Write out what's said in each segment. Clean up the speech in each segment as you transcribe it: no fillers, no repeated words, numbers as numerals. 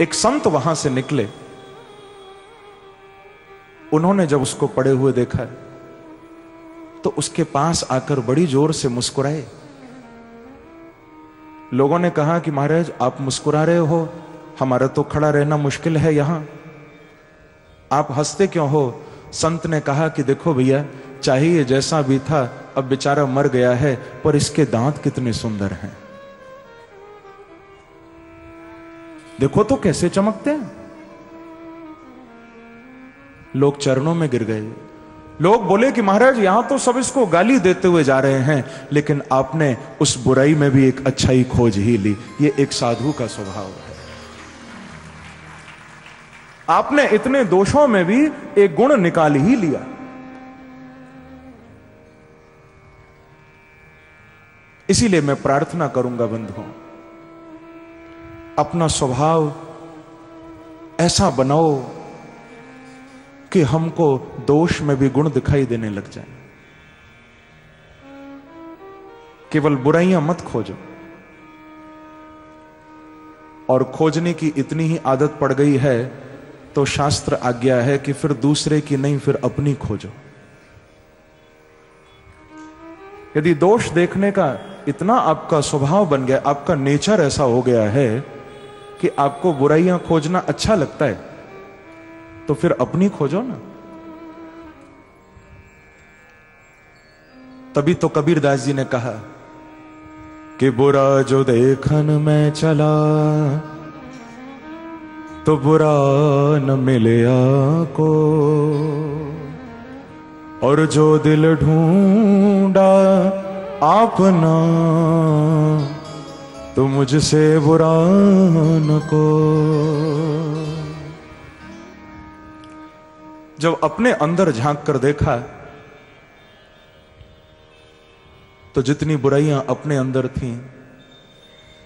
एक संत वहां से निकले। उन्होंने जब उसको पड़े हुए देखा तो उसके पास आकर बड़ी जोर से मुस्कुराए। लोगों ने कहा कि महाराज आप मुस्कुरा रहे हो, हमारा तो खड़ा रहना मुश्किल है यहां, आप हंसते क्यों हो? संत ने कहा कि देखो भैया, चाहिए जैसा भी था, अब बेचारा मर गया है, पर इसके दांत कितने सुंदर हैं, देखो तो कैसे चमकते हैं। लोग चरणों में गिर गए। लोग बोले कि महाराज यहां तो सब इसको गाली देते हुए जा रहे हैं, लेकिन आपने उस बुराई में भी एक अच्छाई खोज ही ली। ये एक साधु का स्वभाव है। आपने इतने दोषों में भी एक गुण निकाल ही लिया। इसीलिए मैं प्रार्थना करूंगा बंधुओं, अपना स्वभाव ऐसा बनाओ कि हमको दोष में भी गुण दिखाई देने लग जाए। केवल बुराइयां मत खोजो। और खोजने की इतनी ही आदत पड़ गई है तो शास्त्र आज्ञा है कि फिर दूसरे की नहीं, फिर अपनी खोजो। यदि दोष देखने का इतना आपका स्वभाव बन गया, आपका नेचर ऐसा हो गया है कि आपको बुराइयां खोजना अच्छा लगता है, तो फिर अपनी खोजो ना। तभी तो कबीरदास जी ने कहा कि बुरा जो देखन में चला तो बुरा न मिलया को, और जो दिल ढूंढा आपना तो मुझसे बुरा न को। जब अपने अंदर झांक कर देखा तो जितनी बुराइयां अपने अंदर थीं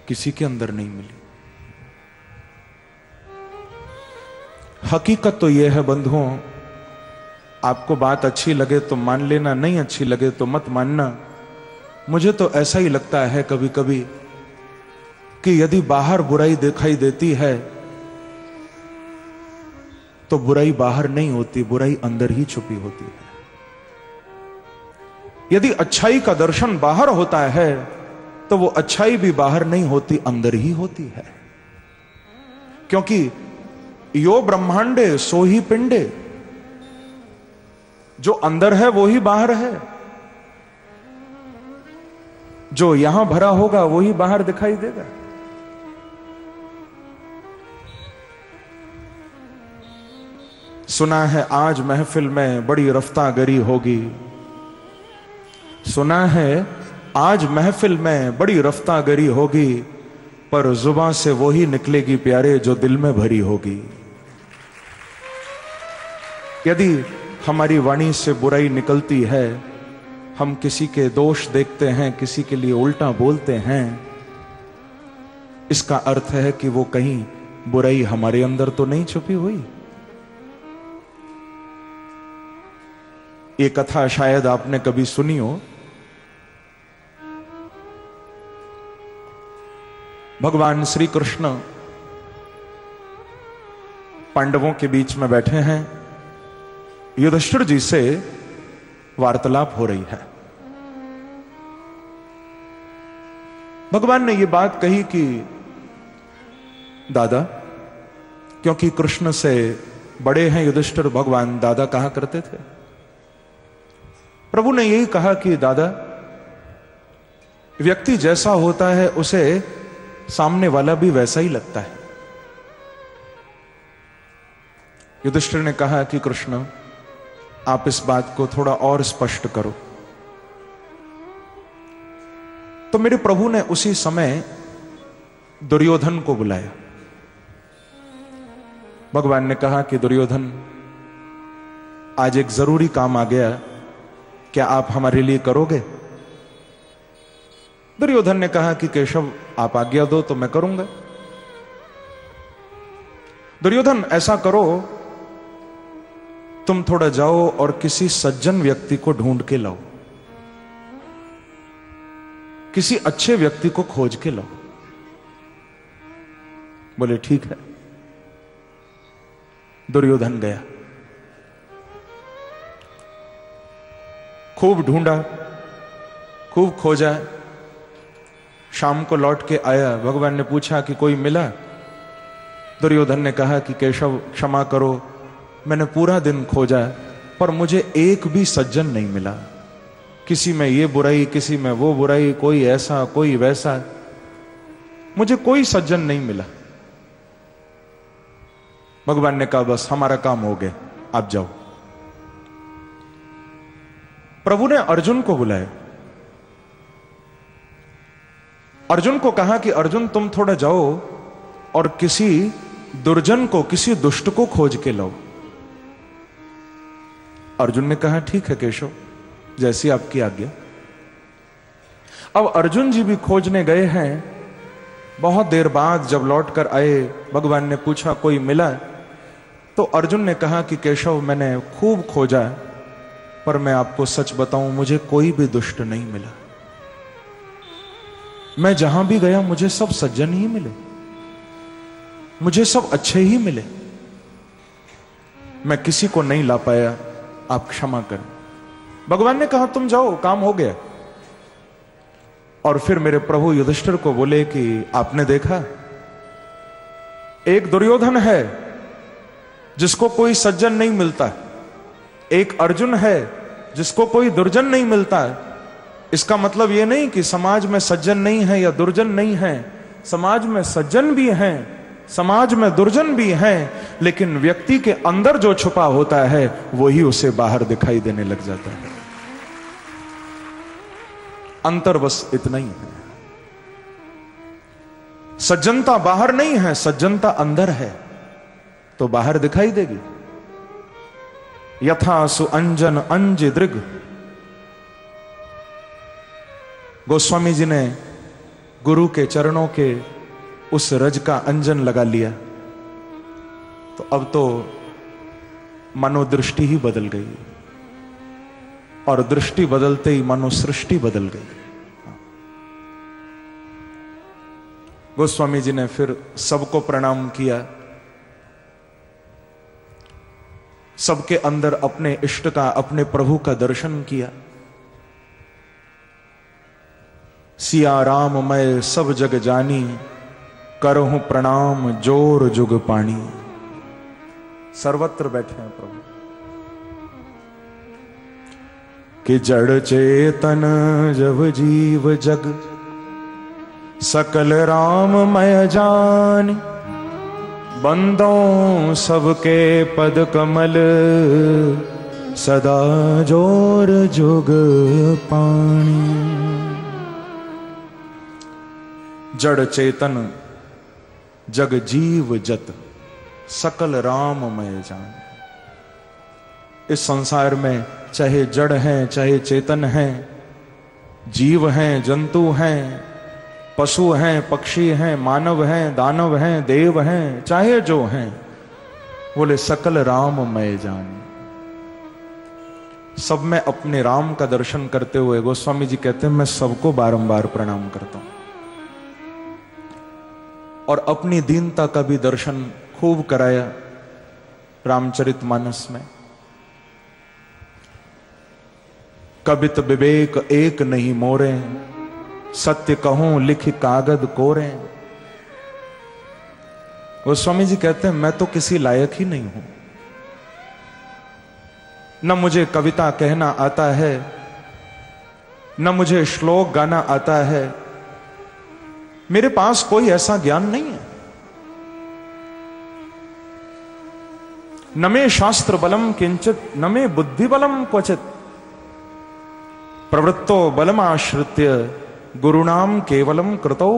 किसी के अंदर नहीं मिली। हकीकत तो यह है बंधुओं, आपको बात अच्छी लगे तो मान लेना, नहीं अच्छी लगे तो मत मानना। मुझे तो ऐसा ही लगता है कभी कभी कि यदि बाहर बुराई दिखाई देती है तो बुराई बाहर नहीं होती, बुराई अंदर ही छुपी होती है। यदि अच्छाई का दर्शन बाहर होता है तो वो अच्छाई भी बाहर नहीं होती, अंदर ही होती है। क्योंकि यो ब्रह्मांडे सो ही पिंडे, जो अंदर है वो ही बाहर है, जो यहां भरा होगा वो ही बाहर दिखाई देगा। सुना है आज महफिल में बड़ी रफ्तागरी होगी, सुना है आज महफिल में बड़ी रफ्तागरी होगी, पर जुबान से वही निकलेगी प्यारे जो दिल में भरी होगी। यदि हमारी वाणी से बुराई निकलती है, हम किसी के दोष देखते हैं, किसी के लिए उल्टा बोलते हैं, इसका अर्थ है कि वो कहीं बुराई हमारे अंदर तो नहीं छुपी हुई। ये कथा शायद आपने कभी सुनी हो। भगवान श्री कृष्ण पांडवों के बीच में बैठे हैं, युधिष्ठिर जी से वार्तालाप हो रही है। भगवान ने यह बात कही कि दादा, क्योंकि कृष्ण से बड़े हैं युधिष्ठिर, भगवान दादा कहा करते थे। प्रभु ने यही कहा कि दादा, व्यक्ति जैसा होता है उसे सामने वाला भी वैसा ही लगता है। युधिष्ठिर ने कहा कि कृष्ण, आप इस बात को थोड़ा और स्पष्ट करो। तो मेरे प्रभु ने उसी समय दुर्योधन को बुलाया। भगवान ने कहा कि दुर्योधन, आज एक जरूरी काम आ गया, क्या आप हमारे लिए करोगे? दुर्योधन ने कहा कि केशव, आप आज्ञा दो तो मैं करूंगा। दुर्योधन, ऐसा करो, तुम थोड़ा जाओ और किसी सज्जन व्यक्ति को ढूंढ के लाओ, किसी अच्छे व्यक्ति को खोज के लाओ। बोले ठीक है। दुर्योधन गया, खूब ढूंढा, खूब खोजा, शाम को लौट के आया। भगवान ने पूछा कि कोई मिला? दुर्योधन ने कहा कि केशव क्षमा करो, मैंने पूरा दिन खोजा पर मुझे एक भी सज्जन नहीं मिला। किसी में ये बुराई, किसी में वो बुराई, कोई ऐसा कोई वैसा, मुझे कोई सज्जन नहीं मिला। भगवान ने कहा बस हमारा काम हो गया, आप जाओ। प्रभु ने अर्जुन को बुलाया, अर्जुन को कहा कि अर्जुन तुम थोड़ा जाओ और किसी दुर्जन को, किसी दुष्ट को खोज के लाओ। अर्जुन ने कहा ठीक है केशव, जैसी आपकी आज्ञा। अब अर्जुन जी भी खोजने गए हैं। बहुत देर बाद जब लौट कर आए, भगवान ने पूछा कोई मिला? तो अर्जुन ने कहा कि केशव मैंने खूब खोजा पर मैं आपको सच बताऊं, मुझे कोई भी दुष्ट नहीं मिला। मैं जहां भी गया मुझे सब सज्जन ही मिले, मुझे सब अच्छे ही मिले, मैं किसी को नहीं ला पाया, आप क्षमा करें। भगवान ने कहा तुम जाओ, काम हो गया। और फिर मेरे प्रभु युधिष्ठिर को बोले कि आपने देखा, एक दुर्योधन है जिसको कोई सज्जन नहीं मिलता, एक अर्जुन है जिसको कोई दुर्जन नहीं मिलता। इसका मतलब यह नहीं कि समाज में सज्जन नहीं है या दुर्जन नहीं है, समाज में सज्जन भी हैं, समाज में दुर्जन भी हैं, लेकिन व्यक्ति के अंदर जो छुपा होता है वही उसे बाहर दिखाई देने लग जाता है। अंतर बस इतना ही है। सज्जनता बाहर नहीं है, सज्जनता अंदर है, तो बाहर दिखाई देगी। यथा सु अंजन अंज दृग, गोस्वामी जी ने गुरु के चरणों के उस रज का अंजन लगा लिया, तो अब तो मनोदृष्टि ही बदल गई, और दृष्टि बदलते ही मनो सृष्टि बदल गई। गोस्वामी जी ने फिर सबको प्रणाम किया, सबके अंदर अपने इष्ट का, अपने प्रभु का दर्शन किया। सिया राम मैं सब जग जानी, करहूं प्रणाम जोर जुग पानी। सर्वत्र बैठे हैं प्रभु। कि जड़ चेतन जब जीव जग, सकल राम मैं जान। बंदों सबके पद कमल, सदा जोर जुग पानी। जड़ चेतन जग जीव जत, सकल राम मैं जान। इस संसार में चाहे जड़ हैं, चाहे चेतन हैं, जीव हैं, जंतु हैं, पशु हैं, पक्षी हैं, मानव हैं, दानव हैं, देव हैं, चाहे जो हैं, बोले सकल राम मैं जान। सब में अपने राम का दर्शन करते हुए गोस्वामी जी कहते हैं मैं सबको बारंबार प्रणाम करता हूं, और अपनी दीनता का भी दर्शन खूब कराया रामचरितमानस में। कबित विवेक एक नहीं मोरे, सत्य कहूं लिख कागद कोरे। गोस्वामी जी कहते हैं मैं तो किसी लायक ही नहीं हूं, न मुझे कविता कहना आता है, न मुझे श्लोक गाना आता है, मेरे पास कोई ऐसा ज्ञान नहीं है। न मे शास्त्र बलम किंचित, न मे बुद्धि बलम क्वचित। प्रवृत्तो बलमाश्रित्य, गुरुनाम केवलम कृतो।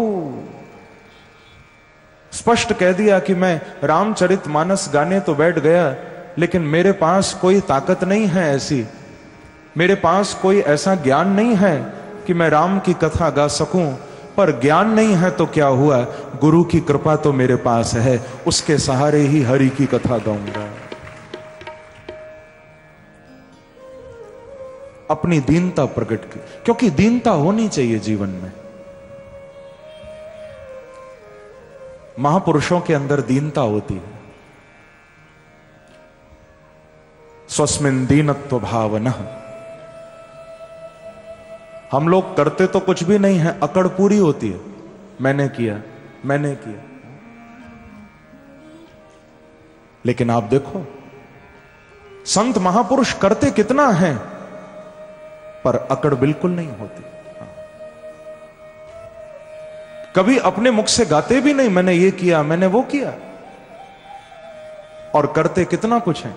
स्पष्ट कह दिया कि मैं रामचरितमानस गाने तो बैठ गया, लेकिन मेरे पास कोई ताकत नहीं है ऐसी, मेरे पास कोई ऐसा ज्ञान नहीं है कि मैं राम की कथा गा सकूं। पर ज्ञान नहीं है तो क्या हुआ, गुरु की कृपा तो मेरे पास है, उसके सहारे ही हरि की कथा गाऊंगा। अपनी दीनता प्रकट की, क्योंकि दीनता होनी चाहिए जीवन में। महापुरुषों के अंदर दीनता होती है। स्वस्मिन् दीनत्व भावनः। हम लोग करते तो कुछ भी नहीं है, अकड़ पूरी होती है, मैंने किया मैंने किया। लेकिन आप देखो संत महापुरुष करते कितना है, पर अकड़ बिल्कुल नहीं होती। कभी अपने मुख से गाते भी नहीं मैंने ये किया मैंने वो किया, और करते कितना कुछ है।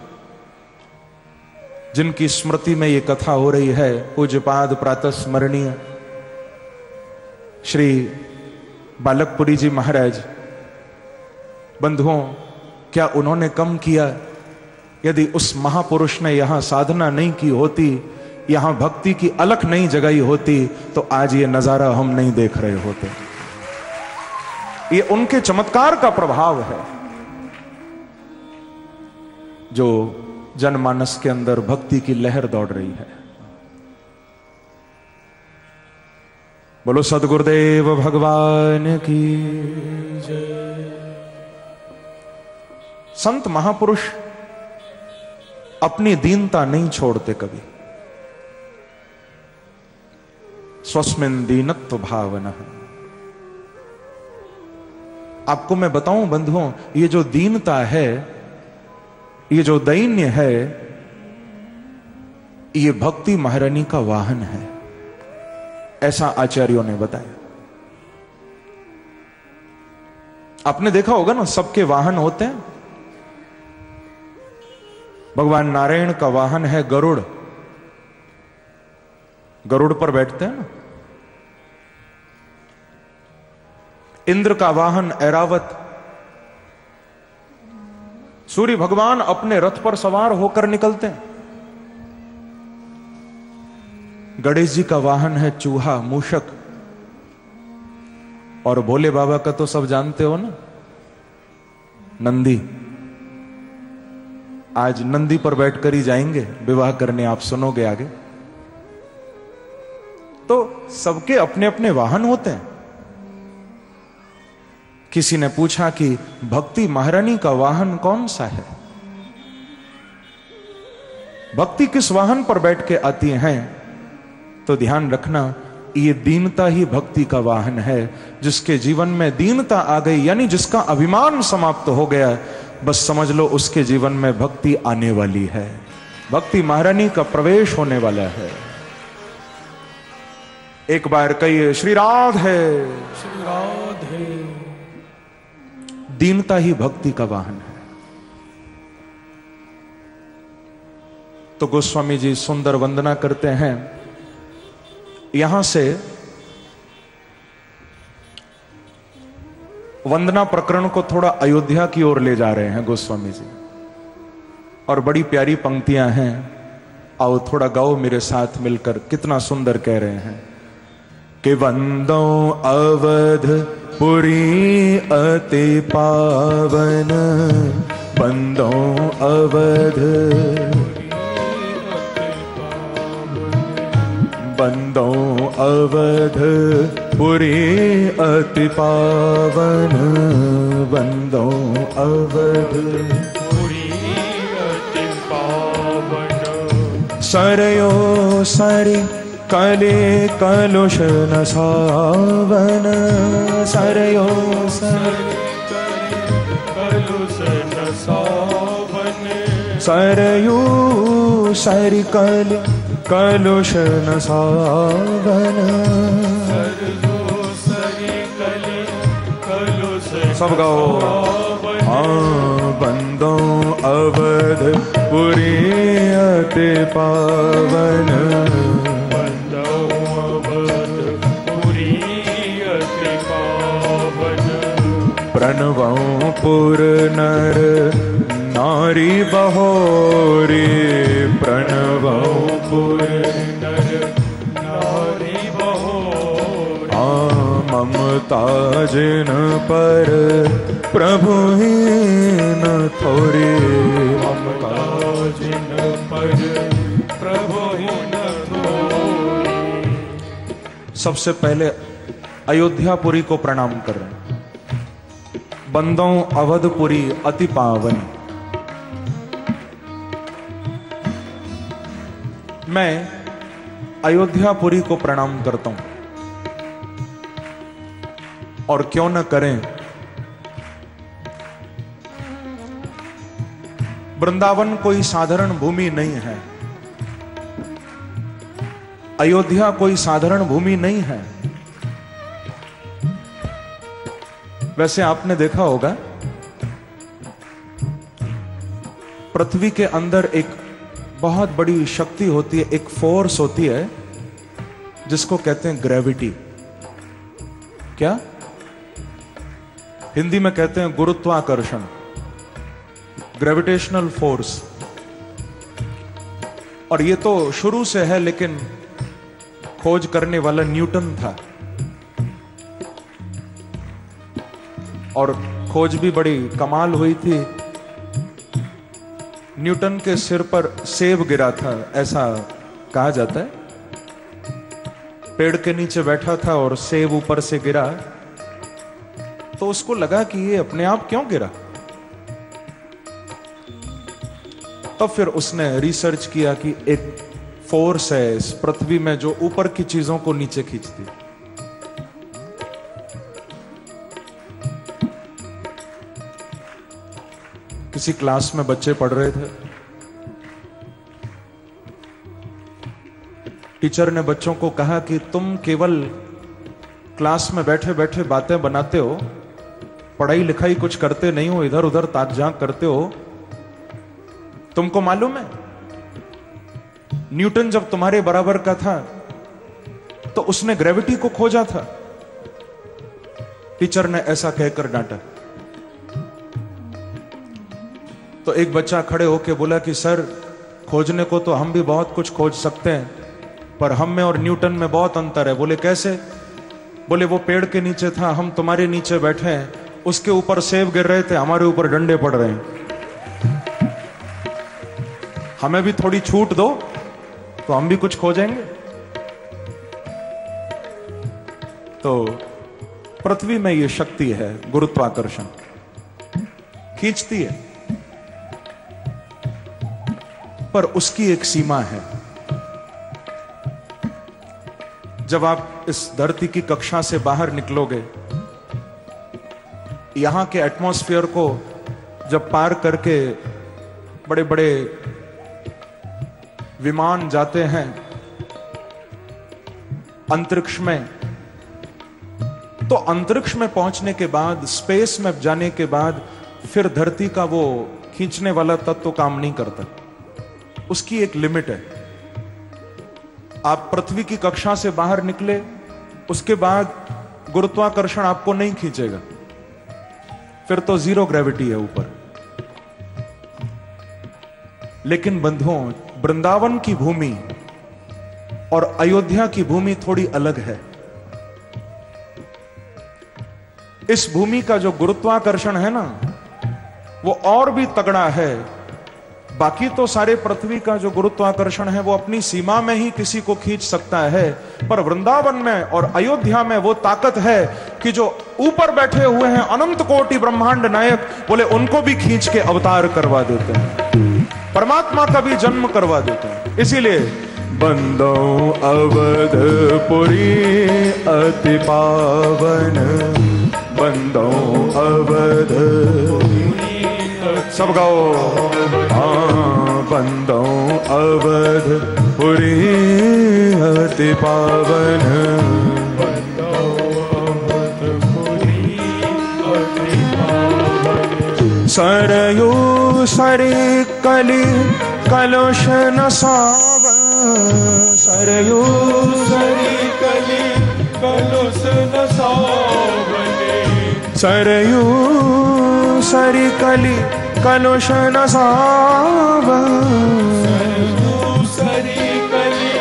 जिनकी स्मृति में ये कथा हो रही है, पूज्यपाद प्रातः स्मरणीय श्री बालकपुरी जी महाराज, बंधुओं क्या उन्होंने कम किया? यदि उस महापुरुष ने यहां साधना नहीं की होती, यहां भक्ति की अलख नहीं जगाई होती, तो आज ये नजारा हम नहीं देख रहे होते। ये उनके चमत्कार का प्रभाव है जो जनमानस के अंदर भक्ति की लहर दौड़ रही है। बोलो सद्गुरुदेव भगवान की जय। संत महापुरुष अपनी दीनता नहीं छोड़ते कभी। स्वस्मिन् दीनत्व भावनः। आपको मैं बताऊं बंधुओं, ये जो दीनता है, ये जो दैन्य है, ये भक्ति महारानी का वाहन है, ऐसा आचार्यों ने बताया। आपने देखा होगा ना, सबके वाहन होते हैं। भगवान नारायण का वाहन है गरुड़, गरुड़ पर बैठते हैं ना। इंद्र का वाहन ऐरावत। सूर्य भगवान अपने रथ पर सवार होकर निकलते हैं। गणेश जी का वाहन है चूहा, मूषक। और भोले बाबा का तो सब जानते हो ना, नंदी। आज नंदी पर बैठकर ही जाएंगे विवाह करने, आप सुनोगे आगे। तो सबके अपने अपने वाहन होते हैं। किसी ने पूछा कि भक्ति महारानी का वाहन कौन सा है? भक्ति किस वाहन पर बैठ के आती हैं? तो ध्यान रखना, ये दीनता ही भक्ति का वाहन है। जिसके जीवन में दीनता आ गई, यानी जिसका अभिमान समाप्त हो गया, बस समझ लो उसके जीवन में भक्ति आने वाली है। भक्ति महारानी का प्रवेश होने वाला है। एक बार कहिए श्री राधे, श्री राधे। दीनता ही भक्ति का वाहन है। तो गोस्वामी जी सुंदर वंदना करते हैं। यहां से वंदना प्रकरण को थोड़ा अयोध्या की ओर ले जा रहे हैं गोस्वामी जी, और बड़ी प्यारी पंक्तियां हैं। आओ थोड़ा गाओ मेरे साथ मिलकर। कितना सुंदर कह रहे हैं कि वंदो अवध पुरी अति पावन, वंदो अवध, वंदो अवध पुरी अति पावन, वंदो अवध पुरी अति पावन। सरयो सरि कले कलुष न सावन, सरयो सरि कलुष न सावन। सरयू सरि कलुष न सावन, सब गाओ। हाँ, बंदो अवध पुरी अति पावन, बंदो अवध पुरी अति पावन। प्रणवं पुर नर नारी बहोरी, प्रणवं पुर नर नारी बहोरी। ममता जिन पर प्रभु ही न थोरी, ममता जिन पर प्रभु ही न थोरी। सबसे पहले अयोध्यापुरी को प्रणाम कर रहे हैं। बंदों अवधपुरी अति पावन। मैं अयोध्यापुरी को प्रणाम करता हूं। और क्यों न करें, वृंदावन कोई साधारण भूमि नहीं है, अयोध्या कोई साधारण भूमि नहीं है। वैसे आपने देखा होगा पृथ्वी के अंदर एक बहुत बड़ी शक्ति होती है, एक फोर्स होती है जिसको कहते हैं ग्रेविटी। क्या हिंदी में कहते हैं गुरुत्वाकर्षण, ग्रेविटेशनल फोर्स। और ये तो शुरू से है, लेकिन खोज करने वाला न्यूटन था और खोज भी बड़ी कमाल हुई थी। न्यूटन के सिर पर सेब गिरा था, ऐसा कहा जाता है। पेड़ के नीचे बैठा था और सेब ऊपर से गिरा, तो उसको लगा कि ये अपने आप क्यों गिरा। तब फिर उसने रिसर्च किया कि एक फोर्स है इस पृथ्वी में जो ऊपर की चीजों को नीचे खींचती। किसी क्लास में बच्चे पढ़ रहे थे, टीचर ने बच्चों को कहा कि तुम केवल क्लास में बैठे बैठे बातें बनाते हो, पढ़ाई लिखाई कुछ करते नहीं हो, इधर उधर ताक झांक करते हो। तुमको मालूम है न्यूटन जब तुम्हारे बराबर का था तो उसने ग्रेविटी को खोजा था। टीचर ने ऐसा कहकर डांटा। तो एक बच्चा खड़े होकर बोला कि सर, खोजने को तो हम भी बहुत कुछ खोज सकते हैं, पर हम में और न्यूटन में बहुत अंतर है। बोले कैसे? बोले वो पेड़ के नीचे था, हम तुम्हारे नीचे बैठे हैं, उसके ऊपर सेब गिर रहे थे, हमारे ऊपर डंडे पड़ रहे हैं। हमें भी थोड़ी छूट दो तो हम भी कुछ खोजेंगे। तो पृथ्वी में ये शक्ति है, गुरुत्वाकर्षण खींचती है, पर उसकी एक सीमा है। जब आप इस धरती की कक्षा से बाहर निकलोगे, यहां के एटमॉस्फेयर को जब पार करके बड़े बड़े विमान जाते हैं अंतरिक्ष में, तो अंतरिक्ष में पहुंचने के बाद, स्पेस में जाने के बाद, फिर धरती का वो खींचने वाला तत्व काम नहीं करता। उसकी एक लिमिट है। आप पृथ्वी की कक्षा से बाहर निकले, उसके बाद गुरुत्वाकर्षण आपको नहीं खींचेगा, फिर तो जीरो ग्रेविटी है ऊपर। लेकिन बंधुओं, वृंदावन की भूमि और अयोध्या की भूमि थोड़ी अलग है। इस भूमि का जो गुरुत्वाकर्षण है ना, वो और भी तगड़ा है। बाकी तो सारे पृथ्वी का जो गुरुत्वाकर्षण है वो अपनी सीमा में ही किसी को खींच सकता है, पर वृंदावन में और अयोध्या में वो ताकत है कि जो ऊपर बैठे हुए हैं अनंत कोटि ब्रह्मांड नायक, बोले उनको भी खींच के अवतार करवा देते हैं, परमात्मा का भी जन्म करवा देते हैं। इसीलिए बंदो अवधपुरी अति पावन, बंदो अवधपुरी, सब गाओ। हाँ, बंदो अवधपुरी अति पावन, बंदो अवधपुरी अति पावन। सरयू सरी कली कलुष न सावन, सरयू सरी कली कलुष न सावन, सरयू सरी कली कलुष न सावन, सरयू सरी कली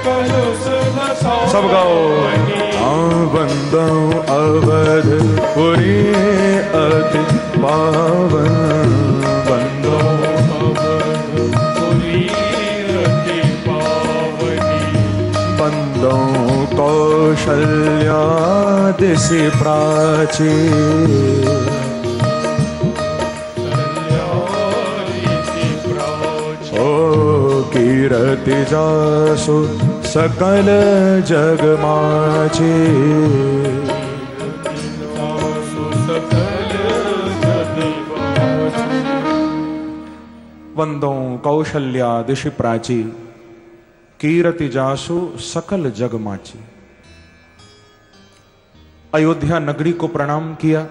कलुष न सावन। सब गाओ। बंदो अवधपुरी अति पावन, बंदो अवधपुरी अति पावनी, बंदो कौशल्या दिशि प्राची, ओ की कीरति जासु सकल जग माचे। वंदो कौशल्या दिशि प्राची, कीरति जासु सकल जग माची। अयोध्या नगरी को प्रणाम किया,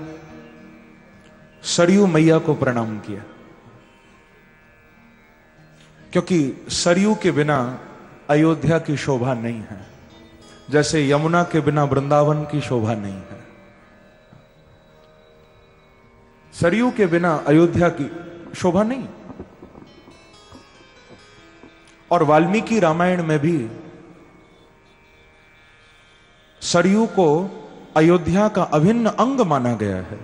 सरयू मैया को प्रणाम किया, क्योंकि सरयू के बिना अयोध्या की शोभा नहीं है, जैसे यमुना के बिना वृंदावन की शोभा नहीं है। सरयू के बिना अयोध्या की शोभा नहीं। और वाल्मीकि रामायण में भी सरयू को अयोध्या का अभिन्न अंग माना गया है।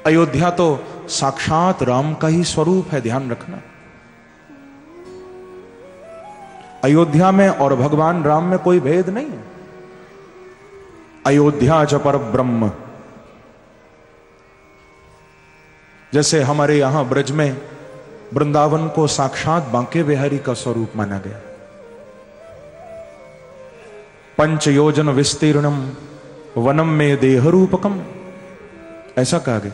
अयोध्या तो साक्षात राम का ही स्वरूप है, ध्यान रखना। अयोध्या में और भगवान राम में कोई भेद नहीं है। अयोध्या च पर ब्रह्म, जैसे हमारे यहां ब्रज में वृंदावन को साक्षात बांके बिहारी का स्वरूप माना गया। पंच योजन विस्तीर्णम वनम में देह रूपकम, ऐसा कहा गया।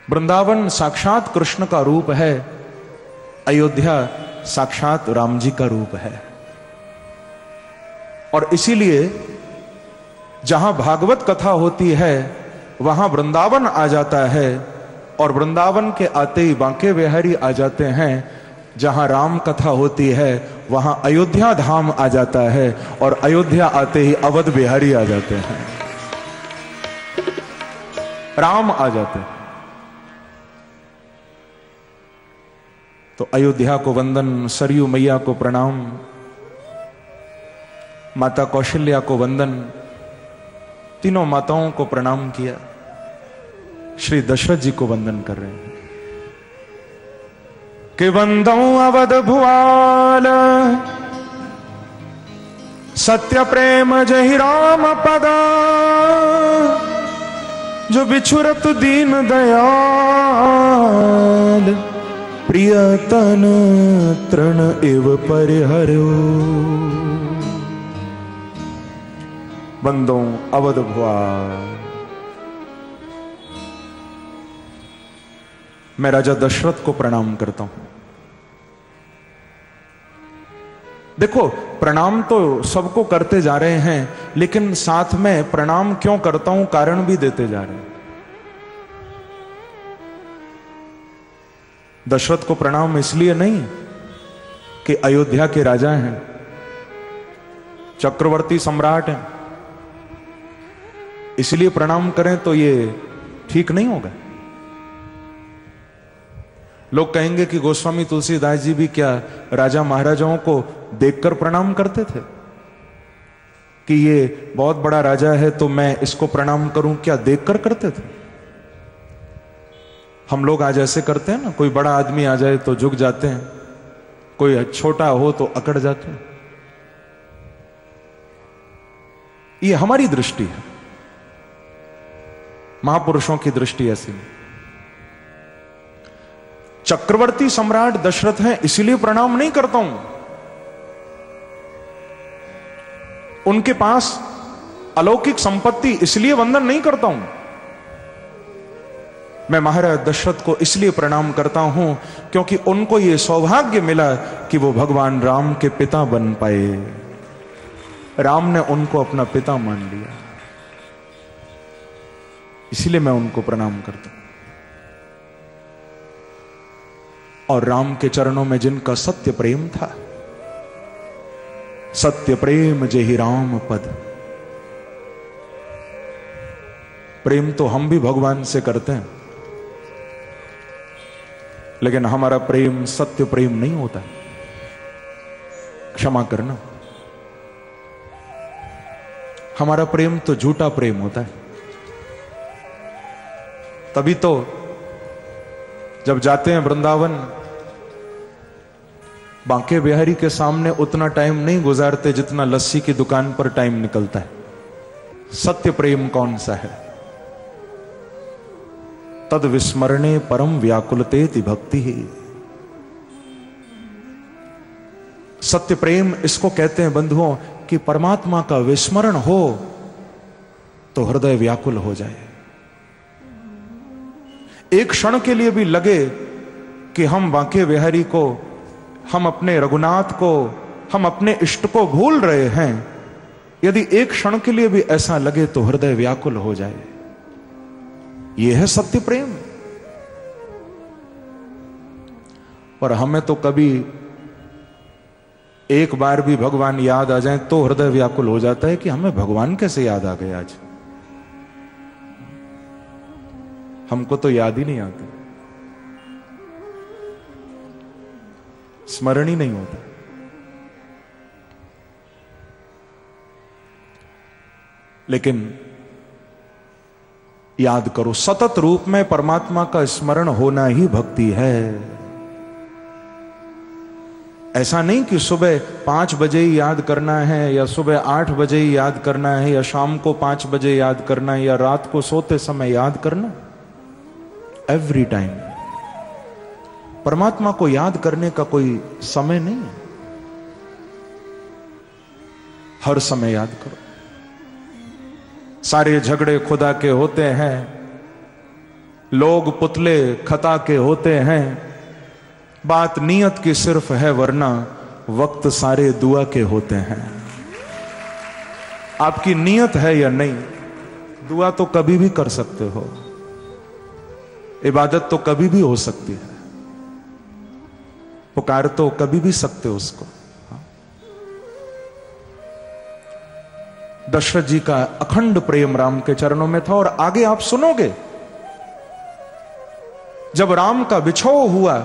वृंदावन साक्षात कृष्ण का रूप है, अयोध्या साक्षात राम जी का रूप है। और इसीलिए जहां भागवत कथा होती है वहां वृंदावन आ जाता है, और वृंदावन के आते ही बांके बिहारी आ जाते हैं। जहां राम कथा होती है वहां अयोध्या धाम आ जाता है, और अयोध्या आते ही अवध बिहारी आ जाते हैं, राम आ जाते हैं। तो अयोध्या को वंदन, सरयू मैया को प्रणाम, माता कौशल्या को वंदन, तीनों माताओं को प्रणाम किया। श्री दशरथ जी को वंदन कर रहे हैं कि वंदो अवध भुआल, सत्य प्रेम जहि राम पदा, जो बिछुरत दीन दयाल, प्रियतन तृण एव परिहर्यो। वंदो अवध भुआल। मैं राजा दशरथ को प्रणाम करता हूं। देखो, प्रणाम तो सबको करते जा रहे हैं, लेकिन साथ में प्रणाम क्यों करता हूं कारण भी देते जा रहे हैं। दशरथ को प्रणाम इसलिए नहीं कि अयोध्या के राजा हैं, चक्रवर्ती सम्राट हैं, इसलिए प्रणाम करें तो ये ठीक नहीं होगा। लोग कहेंगे कि गोस्वामी तुलसीदास जी भी क्या राजा महाराजाओं को देखकर प्रणाम करते थे कि ये बहुत बड़ा राजा है तो मैं इसको प्रणाम करूं, क्या देखकर करते थे? हम लोग आज ऐसे करते हैं ना, कोई बड़ा आदमी आ जाए तो झुक जाते हैं, कोई छोटा हो तो अकड़ जाते हैं। ये हमारी दृष्टि है, महापुरुषों की दृष्टि ऐसी नहीं। चक्रवर्ती सम्राट दशरथ हैं इसलिए प्रणाम नहीं करता हूं, उनके पास अलौकिक संपत्ति इसलिए वंदन नहीं करता हूं। मैं महाराज दशरथ को इसलिए प्रणाम करता हूं क्योंकि उनको यह सौभाग्य मिला कि वो भगवान राम के पिता बन पाए। राम ने उनको अपना पिता मान लिया, इसलिए मैं उनको प्रणाम करता हूं। और राम के चरणों में जिनका सत्य प्रेम था, सत्य प्रेम जेहि राम पद। प्रेम तो हम भी भगवान से करते हैं, लेकिन हमारा प्रेम सत्य प्रेम नहीं होता। क्षमा करना, हमारा प्रेम तो झूठा प्रेम होता है। तभी तो जब जाते हैं वृंदावन, बांके बिहारी के सामने उतना टाइम नहीं गुजारते जितना लस्सी की दुकान पर टाइम निकलता है। सत्य प्रेम कौन सा है? तद विस्मरणे परम व्याकुलतेति भक्ति ही। सत्य प्रेम इसको कहते हैं बंधुओं कि परमात्मा का विस्मरण हो तो हृदय व्याकुल हो जाए। एक क्षण के लिए भी लगे कि हम बांके बिहारी को, हम अपने रघुनाथ को, हम अपने इष्ट को भूल रहे हैं, यदि एक क्षण के लिए भी ऐसा लगे तो हृदय व्याकुल हो जाए। यह है सत्य प्रेम। पर हमें तो कभी एक बार भी भगवान याद आ जाए तो हृदय व्याकुल हो जाता है कि हमें भगवान कैसे याद आ गए आज। हमको तो याद ही नहीं आते, स्मरण ही नहीं होता। लेकिन याद करो, सतत रूप में परमात्मा का स्मरण होना ही भक्ति है। ऐसा नहीं कि सुबह 5 बजे ही याद करना है, या सुबह 8 बजे ही याद करना है, या शाम को 5 बजे याद करना है, या रात को सोते समय याद करना। एवरी टाइम परमात्मा को याद करने का कोई समय नहीं है, हर समय याद करो। सारे झगड़े खुदा के होते हैं, लोग पुतले खता के होते हैं, बात नीयत की सिर्फ है, वरना वक्त सारे दुआ के होते हैं। आपकी नीयत है या नहीं, दुआ तो कभी भी कर सकते हो, इबादत तो कभी भी हो सकती है, पुकार तो कभी भी सकते हो उसको। दशरथ जी का अखंड प्रेम राम के चरणों में था। और आगे आप सुनोगे, जब राम का बिछोह हुआ,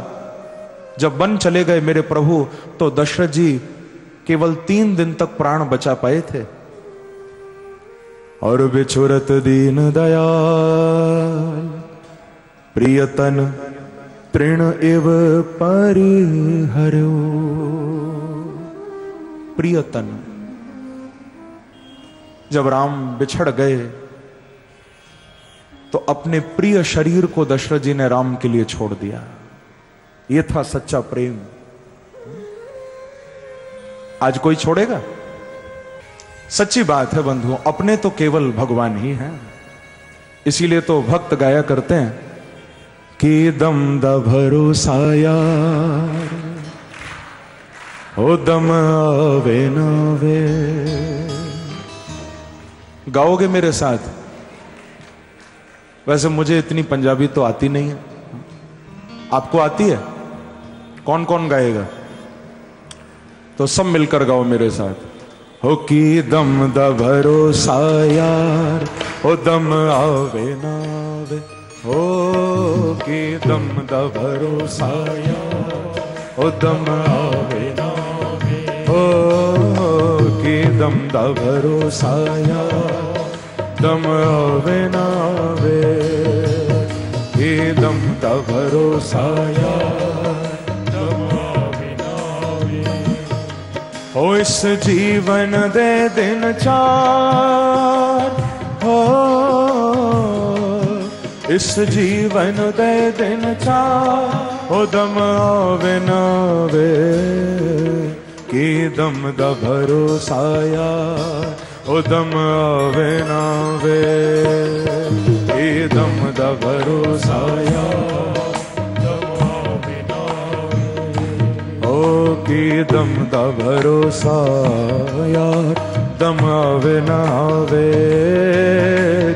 जब वन चले गए मेरे प्रभु, तो दशरथ जी केवल 3 दिन तक प्राण बचा पाए थे। और बिछुरत दीन दयाल प्रियतन तृण एव परिहरो। प्रियतन, जब राम बिछड़ गए तो अपने प्रिय शरीर को दशरथ जी ने राम के लिए छोड़ दिया। यह था सच्चा प्रेम। आज कोई छोड़ेगा? सच्ची बात है बंधुओं, अपने तो केवल भगवान ही हैं। इसीलिए तो भक्त गाया करते हैं कि दम दा भरोसा यार, ओ दम आवे ना वे। गाओगे मेरे साथ? वैसे मुझे इतनी पंजाबी तो आती नहीं है, आपको आती है? कौन कौन गाएगा? तो सब मिलकर गाओ मेरे साथ। हो कि दम दा भरोसा यार, ओ दम आवे ना आवे। हो कि दम दा भरोसा यार, ओ दम आवे ना आवे। हो कि दम दा भरोसा यार, दम आवे ना आवे। कि दम दा भरोसा यार, दम आवे ना आवे। हो इस जीवन दे दिन 4, हो इस जीवन दे दिन 4, ओ दम आवे ना आवे। कि दम दा भरोसा यार, ओ दम आवे ना आवे। कि दम दा भरोसा यार, दम आवे ना आवे। ओ कि दम दा भरोसा यार, दम आवे ना आवे।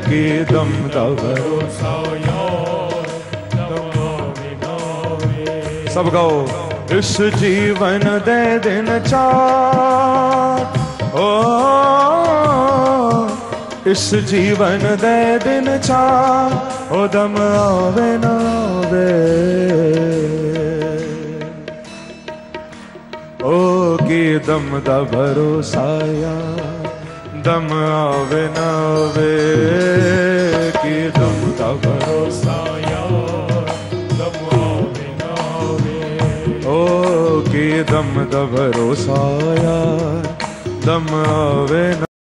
कि दम दा भरोसा यार, दम आवे ना आवे। सब गाओ। इस जीवन दे दिन 4, ओ इस जीवन दे दिन 4, ओ दम आवे ना आवे। ओ कि दम दा भरोसा यार, दम आवे ना आवे। कि दम दा भरोसा यार, दम आवे ना आवे। ओ कि दम दा भरोसा यार, दम आवे ना।